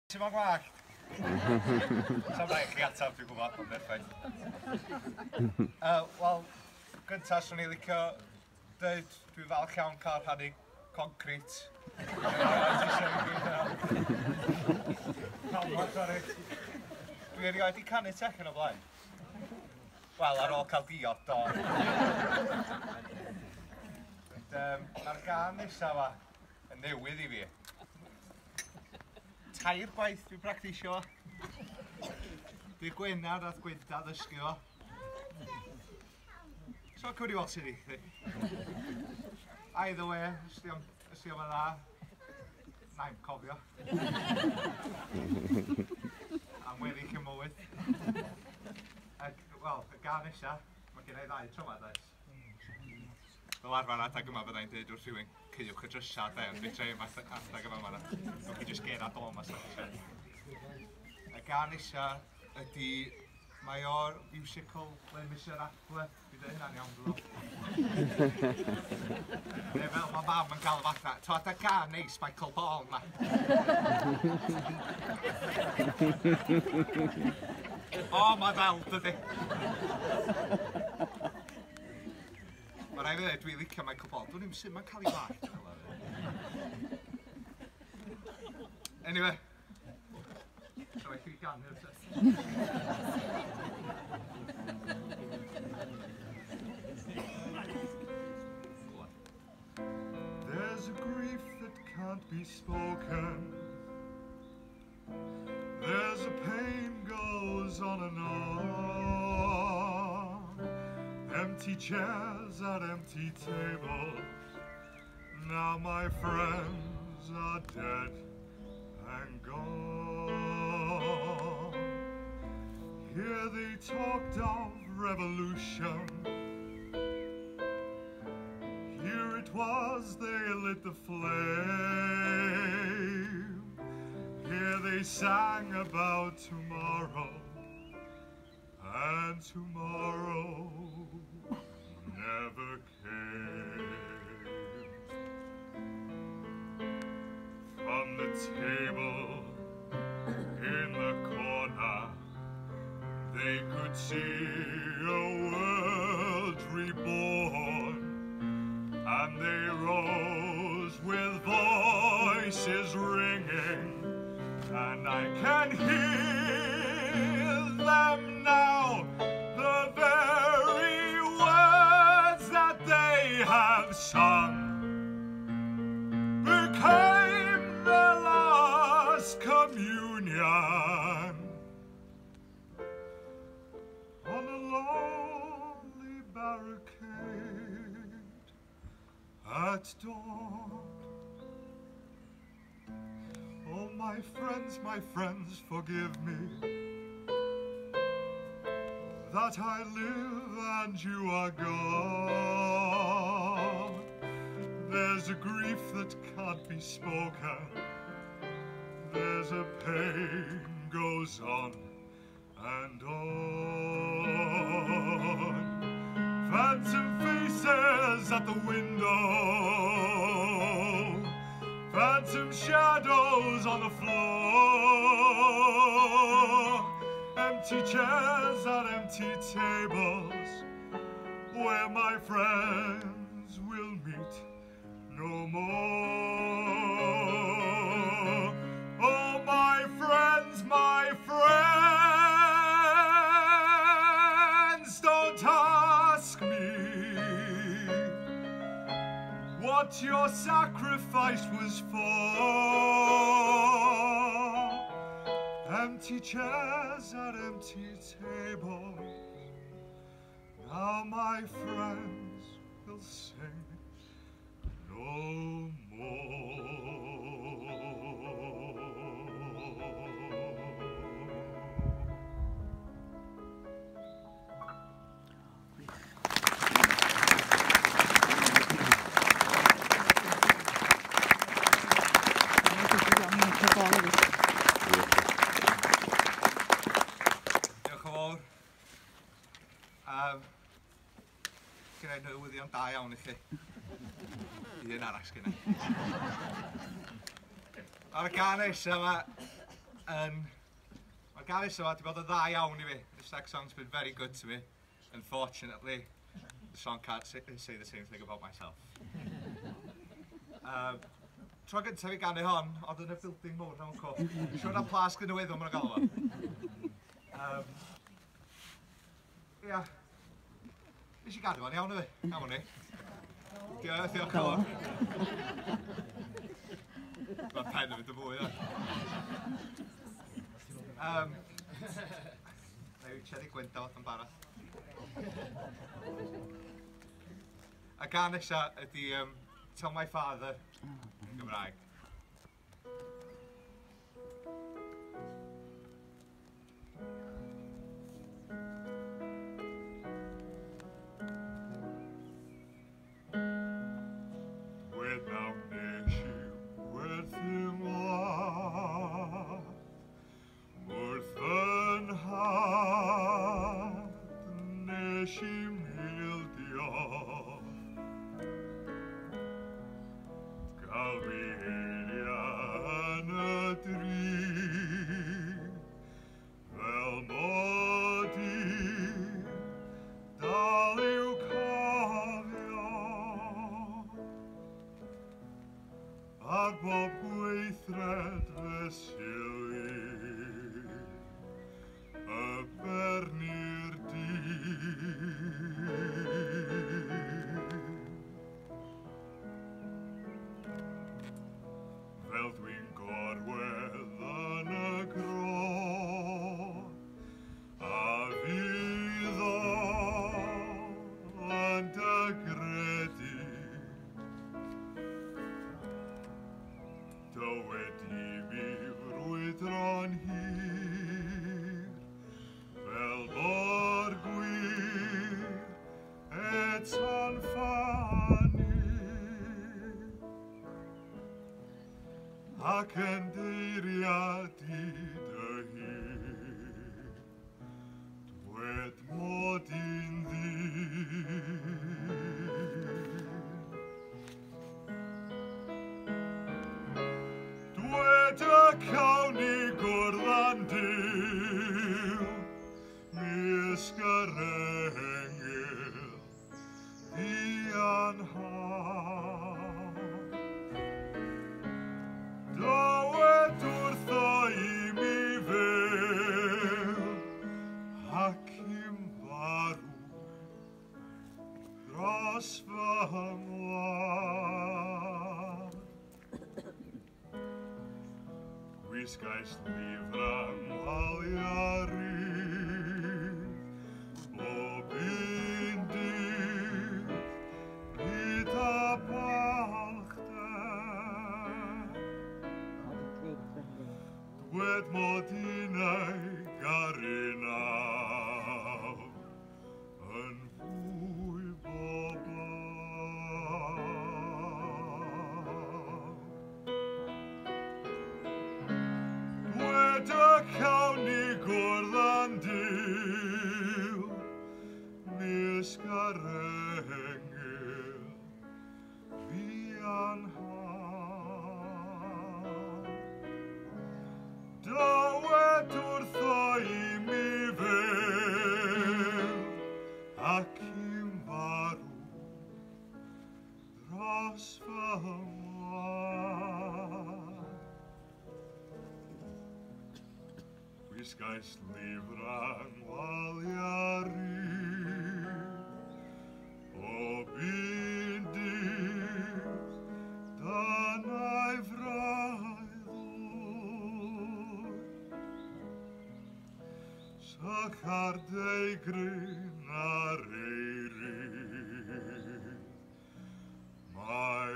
Ti'n ma'n gwag? Sa'n rhaid chi atab, dwi'n gwybod, ond perffaith. Wel, gyntaf, swn i licio dweud dwi'n falch iawn cael rhannu concret. Dwi erioed i canu tech yn o blaen. Wel, ar ôl cael diod, do. Mae'r gan nesaf fa yn newydd i fi. Tair gwaith dwi'n practisio. Dwi'n Gwenar ath Gwynta ddysgu o. So, cwrdd i weld sy'n eich. Either way, ysdi o'n dda. Na'i'n cofio. Am weddill y mywyd. Wel, y gan nesa, mae gen i ddau tro does. Fel arfer adeg yma byddai'n dweud wrth rhywun cyddiwch y drysau, ond fi treu adeg yma yma. Dwi'n chi jyst ger adol yma section. Y gan nesa ydy, mae o'r musical Le Miserable. Dwi'n dweud hynna'n iawn dwi'n Neu fel mae mam yn gael fatha, twad y gan neis Michael Ball yma. O, mae fel, dydy. Mae rai fi ddweud, dwi'n licio Michael Ball. Dwi'n ddim sy'n ma'n cael ei fath. Anyway. So I chi gan hyn. There's a grief that can't be spoken. There's a pain goes on and on. Empty chairs at empty tables. Now my friends are dead and gone. Here they talked of revolution. Here it was they lit the flame. Here they sang about tomorrow. And tomorrow never came. From the table in the corner, they could see a world reborn, and they rose with voices ringing, and I can hear them now, the very words that they have sung became the last communion on a lonely barricade at dawn. Oh, my friends, forgive me that I live and you are gone. There's a grief that can't be spoken. There's a pain goes on and on. Phantom faces at the window. Phantom shadows on the floor. Empty chairs at empty tables, where my friends will meet no more. Oh, my friends, don't ask me what your sacrifice was for. Empty chairs at empty tables, now my friends will sing no more. Gyda'i newyddion da iawn i chi. Un arall sgynna. Ar y gan nesa yma, Mae'r garis yma wedi bod yn dda iawn i fi. This next song's been very good to me. Unfortunately, the song can't say the same thing about myself. Tro gyntaf i ganu hon, oedd yn y building mowr rhawn co. Siwr na plas gynnywyddol maen nhw'n galw fo. Ia. Nes i gadw fo'n iawn o fi. Iawn ni. Diolch yn fawr. Mae pen yn mynd y fwy, ia. Na yw Cherry Gwynta fath yn barod. A gan nesa ydi Tell My Father yn Gymraeg. A bob gweithred fesyli, y berni'r Fel dwi'n gorwedd yn y gro, a fydd o yn dygredu. Dywed i mi frwydro'n hir, fel mor gwir eto'n ffanu, ac yn deiriad i dy hir, dwed mod i'n Dwed y cawn i gwrdd a'n diw, misg yr engil, ddian haf. Dywed wrtho i mi fyw, ac i'm farw dros fy mlaen. Gwisgais lyfrau mwaliarydd, bob un dydd gyda balchder. Dwed mod i'n ei garinaw yn fwy boblaw. Dwed y cawn i gwrdd a'n diw, misg yr engil, ddian haf. Dywed wrtho i mi fyw, ac i'm farw dros fy mlaen. Gwisgais lyfrau mwaliarydd, bob un dydd dynau fraiddwr. Sychar deigryn ar eirydd, mae